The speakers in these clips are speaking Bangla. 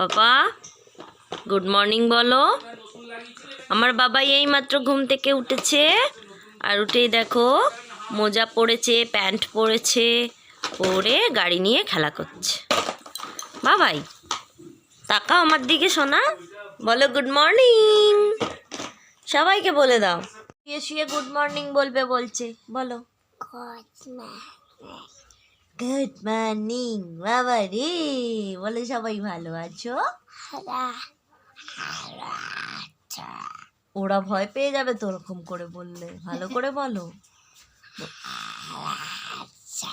পাপা গুড মর্নিং বলো। আমার বাবাই এই মাত্র ঘুম থেকে উঠেছে, আর উঠেই দেখো মোজা পরেছে, প্যান্ট পরেছে, পরে গাড়ি নিয়ে খেলা করছে। বাবাই তাকাও আমার দিকে সোনা, বলো গুড মর্নিং। সবাইকে বলে দাও, শুয়ে শুয়ে গুড মর্নিং বলবে বলছে, বলো গুড মর্নিং বাবা রে। বলে সবাই ভালো আছো? ওরা ভয় পেয়ে যাবে তো ওরকম করে বললে, ভালো করে বলো।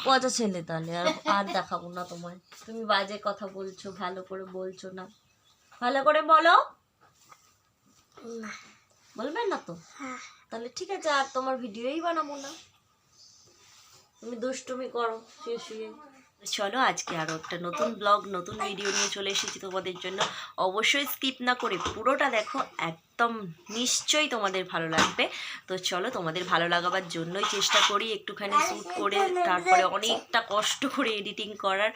পচা ছেলে তাহলে আর দেখাবো না তোমায়, তুমি বাজে কথা বলছো, ভালো করে বলছো না। ভালো করে বলো। বলবে না তো? তাহলে ঠিক আছে, আর তোমার ভিডিওই বানাবো না, তুমি দুষ্টুমি করো শুয়ে শুয়ে। চলো আজকে আরও একটা নতুন ব্লগ, নতুন ভিডিও নিয়ে চলে এসেছি তোমাদের জন্য। অবশ্যই স্কিপ না করে পুরোটা দেখো, একদম নিশ্চয়ই তোমাদের ভালো লাগবে। তো চলো, তোমাদের ভালো লাগাবার জন্যই চেষ্টা করি একটুখানি শ্যুট করে, তারপরে অনেকটা কষ্ট করে এডিটিং করার,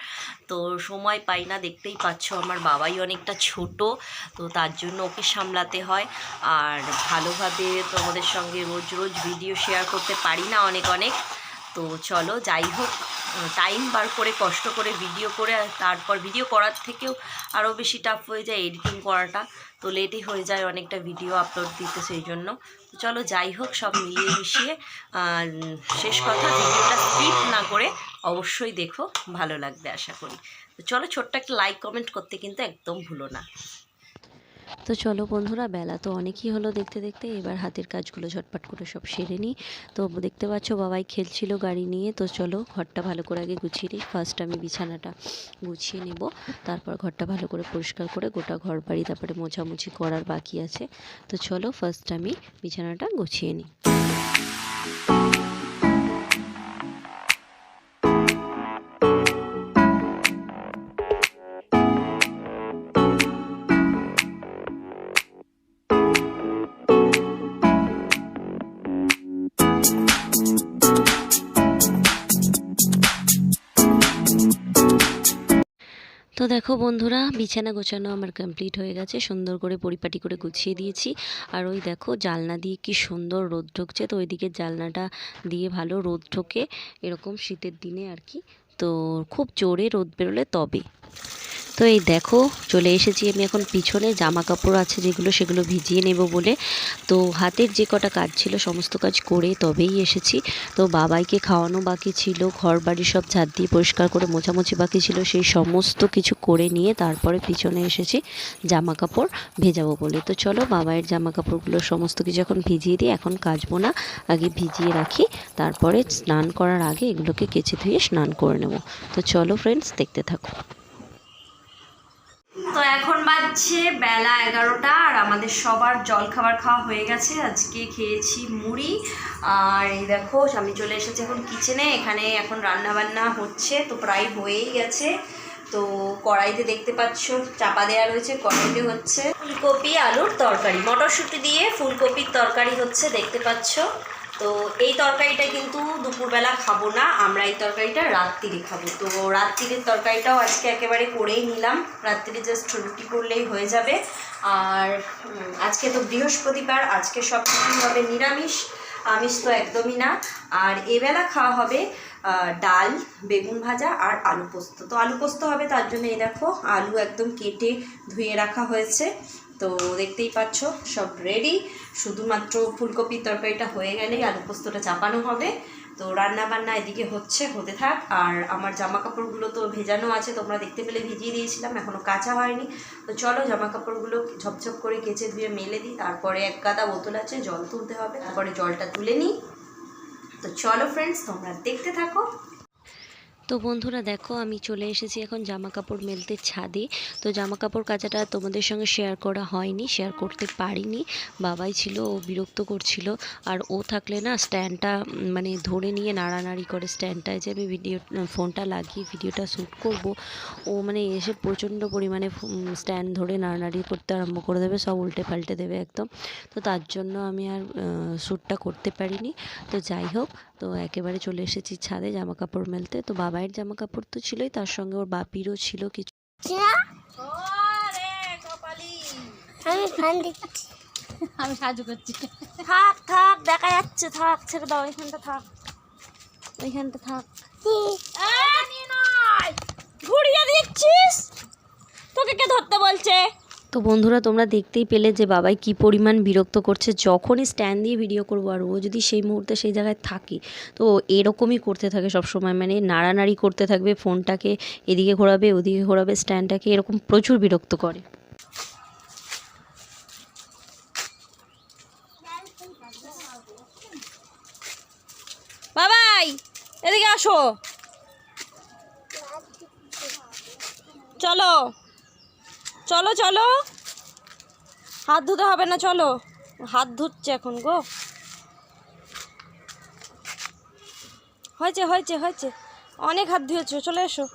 তো সময় পাই না। দেখতেই পাচ্ছ আমার বাবাই অনেকটা ছোট, তো তার জন্য ওকে সামলাতে হয়, আর ভালোভাবে তোমাদের সঙ্গে রোজ রোজ ভিডিও শেয়ার করতে পারি না অনেক। তো চলো যাই হোক, টাইম বার করে কষ্ট করে ভিডিও করে, তারপর ভিডিও করার থেকেও আরও বেশি টাফ হয়ে যায় এডিটিং করাটা, তো লেটই হয়ে যায় অনেকটা ভিডিও আপলোড দিতে, সেই জন্য। তো চলো যাই হোক, সব মিলিয়ে মিশিয়ে শেষ কথা, ভিডিওটা স্কিপ না করে অবশ্যই দেখো, ভালো লাগবে আশা করি। তো চলো, ছোট্ট একটা লাইক কমেন্ট করতে কিন্তু একদম ভুলো না। তো চলো বন্ধুরা, বেলা তো অনেকই হলো দেখতে দেখতে, এবার হাতের কাজগুলো ঝটপট করে সব সেরে নিই। তো দেখতে পাচ্ছ বাবাই খেলছিল গাড়ি নিয়ে। তো চলো ঘরটা ভালো করে আগে গুছিয়ে নিই। ফার্স্ট আমি বিছানাটা গুছিয়ে নেব, তারপর ঘরটা ভালো করে পরিষ্কার করে গোটা ঘর বাড়ি তারপরে মোছামুছি করার বাকি আছে। তো চলো ফার্স্ট আমি বিছানাটা গুছিয়ে নিই। তো দেখো বন্ধুরা, বিছানা গোছানো আমার কমপ্লিট হয়ে গেছে, সুন্দর করে পরিপাটি করে গুছিয়ে দিয়েছি। আর ওই দেখো জানলা দিয়ে কি সুন্দর রোদ ঢুকছে, তো ওইদিকে জানলাটা দিয়ে ভালো রোদ ঢোকে এরকম শীতের দিনে আর কি। তো খুব জোরে রোদ বেরোলে তবে। তো এই দেখো চলে এসেছি আমি এখন পিছনে, জামা কাপড় আছে যেগুলো সেগুলো ভিজিয়ে নেব বলে। তো হাতের যে কটা কাজ ছিল সমস্ত কাজ করে তবেই এসেছি। তো বাবাইকে খাওয়ানো বাকি ছিল, ঘর বাড়ি সব ঝাড় দিয়ে পরিষ্কার করে মোছামুছি বাকি ছিল, সেই সমস্ত কিছু করে নিয়ে তারপরে পিছনে এসেছি জামা কাপড় ভেজাবো বলে। তো চলো বাবাইয়ের জামা কাপড়গুলো সমস্ত কিছু এখন ভিজিয়ে দিই, এখন কাচবো না, আগে ভিজিয়ে রাখি, তারপরে স্নান করার আগে এগুলোকে কেচে ধুয়ে স্নান করে নেব। তো চলো ফ্রেন্ডস, দেখতে থাকো। তো এখন বাজছে বেলা 11টা, আর আমাদের সবার জল খাবার খাওয়া হয়ে গেছে। আজকে খেয়েছি মুড়ি, আর এই দেখো আমি চলে এসেছি এখন কিচেনে। এখানে এখন রান্না বান্না হচ্ছে, তো প্রায় হয়েই গেছে। তো কড়াইতে দেখতে পাচ্ছ চাপা দেওয়া রয়েছে, কড়াইতে হচ্ছে ফুলকপি আলুর তরকারি, মটরশুঁটি দিয়ে ফুলকপির তরকারি হচ্ছে, দেখতে পাচ্ছ। তো এই তরকারিটা কিন্তু দুপুরবেলা খাবো না আমরা, এই তরকারিটা রাত্রিরে খাবো। তো রাত্রিরের তরকারিটাও আজকে একেবারে করেই নিলাম, রাত্রিরে জাস্ট রুটি করলেই হয়ে যাবে। আর আজকে তো বৃহস্পতিবার, আজকে সব কিছুই হবে নিরামিষ, আমিষ তো একদমই না। আর এবেলা খাওয়া হবে ডাল, বেগুন ভাজা আর আলু পোস্ত। তো আলু পোস্ত হবে, তার জন্য এই দেখো আলু একদম কেটে ধুয়ে রাখা হয়েছে। তো দেখতেই পাচ্ছ সব রেডি, শুধুমাত্র ফুলকপির তরকারিটা হয়ে গেলেই আলু পোস্তটা চাপানো হবে। তো রান্না বান্না এদিকে হতে থাক। আর আমার জামা কাপড়গুলো তো ভেজানো আছে, তোমরা দেখতে পেলে ভিজিয়ে দিয়েছিলাম, এখনও কাচা হয়নি। তো চলো জামা কাপড়গুলো ঝপঝপ করে কেচে ধুয়ে মেলে দিই, তারপরে এক গাদা বোতল আছে জল তুলতে হবে, তারপরে জলটা তুলে নিই। তো চলো ফ্রেন্ডস, তোমরা দেখতে থাকো। তো বন্ধুরা দেখো আমি চলে এসেছি এখন জামা কাপড় মেলতে ছাদে। তো জামা কাপড় কাচাটা তোমাদের সঙ্গে শেয়ার করা হয়নি, শেয়ার করতে পারিনি, বাবাই ছিল, ও বিরক্ত করছিল। আর ও থাকলে না স্ট্যান্ডটা মানে ধরে নিয়ে নাড়ানাড়ি করে, স্ট্যান্ডটায় যে আমি ফোনটা লাগিয়ে ভিডিওটা শ্যুট করব, ও মানে এসে প্রচণ্ড পরিমাণে স্ট্যান্ড ধরে নাড়ানাড়ি করতে আরম্ভ করে দেবে, সব উল্টে পাল্টে দেবে একদম। তো তার জন্য আমি আর শ্যুটটা করতে পারিনি। তো যাই হোক, তো একেবারে চলে এসেছি ছাদে জামা কাপড় মেলতে। তো বাবাইয়ের জামা কাপড় তো ছিলই, তার সঙ্গে ওর বাপিরও ছিল কিছু। আমি ফ্যান দিচ্ছি, আমি সাহায্য করছি। থাক থাক দেখা যাচ্ছে, থাক ছেড়ে দাও, ওইখানটা থাক, ওইখানটা থাক। ঘুরিয়ে দিচ্ছিস, তোকে কে ধরতে বলছে? তো বন্ধুরা তোমরা দেখতেই পেলে যে বাবাই কি পরিমাণ বিরক্ত করছে। যখনই স্ট্যান্ড দিয়ে ভিডিও করবো আর ও যদি সেই মুহূর্তে সেই জায়গায় থাকে তো এরকমই করতে থাকে সব সময়, মানে নাড়ানাড়ি করতে থাকবে, ফোনটাকে এদিকে ঘোরাবে ওদিকে ঘোরাবে, স্ট্যান্ডটাকে, এরকম প্রচুর বিরক্ত করে। বাবাই এদিকে আসো, চলো চলো চলো, হাত ধুতে হবে না, চলো। হাত ধুচ্ছে এখন গো। হয়েছে হয়েছে হয়েছে, অনেক হাত ধুয়েছো, চলে এসো,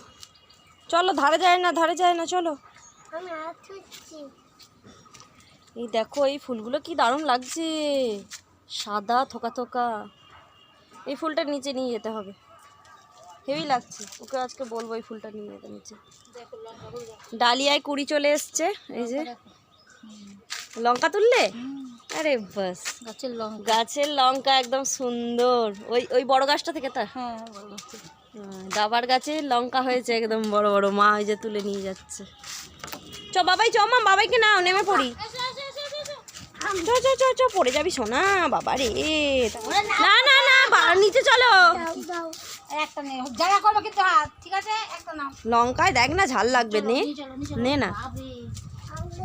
চলো। ধারে যায় না, ধারে যায় না, চলো। আমি হাত ধুচ্ছি। এই দেখো এই ফুলগুলো কি দারুণ লাগছে, সাদা থোকা থোকা। এই ফুলটা নিচে নিয়ে যেতে হবে, হেভি লাগছে। ওকে আজকে বলবো এই ফুলটা নিয়ে যেতে নিচে। ডালিয়ায় কুড়ি চলে এসছে, এই যে লঙ্কা তুললে, আরে বাস, গাছের লঙ্কা, গাছের লঙ্কা একদম সুন্দর। ওই ওই বড় গাছটা থেকে তা, হ্যাঁ বড় গাছ। দাবার গাছে লঙ্কা হয়েছে একদম বড় বড়, মা ওই যে তুলে নিয়ে যাচ্ছে। চ বাবাই, চ মা, বাবাইকে নাও, নেমে পড়ি। চ চ চ চ, পড়ে যাবি সোনা, বাবা রে। না না না, নিচে চলো। একটা নে, যারা করবে কিন্তু হাত, ঠিক আছে, একটা নাও। লঙ্কায় দেখ না ঝাল লাগবে, নে নে না।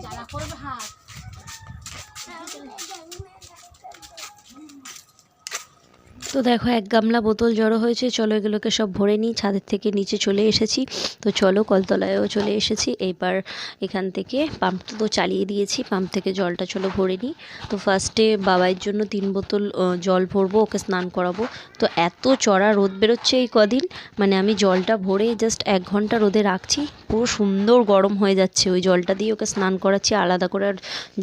যারা করবে হাত। তো দেখো এক গামলা বোতল জড়ো হয়েছে, চলো এগুলোকে সব ভরে নিই। ছাদের থেকে নিচে চলে এসেছি, তো চলো কলতলায়ও চলে এসেছি। এইবার এখান থেকে পাম্পটা তো চালিয়ে দিয়েছি, পাম্প থেকে জলটা চলো ভরে নিই। তো ফার্স্টে বাবাইয়ের জন্য 3 বোতল জল ভরবো, ওকে স্নান করাবো। তো এত চড়া রোদ বেরোচ্ছে এই কদিন, মানে আমি জলটা ভরে জাস্ট 1 ঘন্টা রোদে রাখছি, পুরো সুন্দর গরম হয়ে যাচ্ছে। ওই জলটা দিয়ে ওকে স্নান করাচ্ছি, আলাদা করে আর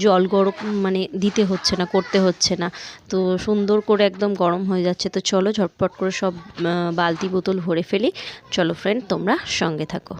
জল গরম মানে দিতে হচ্ছে না, করতে হচ্ছে না। তো সুন্দর করে একদম গরম হয়ে যাচ্ছে। তো চলো ঝটপট করে সব বালতি বোতল ভরে ফেলি। চলো ফ্রেন্ড তোমরা সঙ্গে থাকো।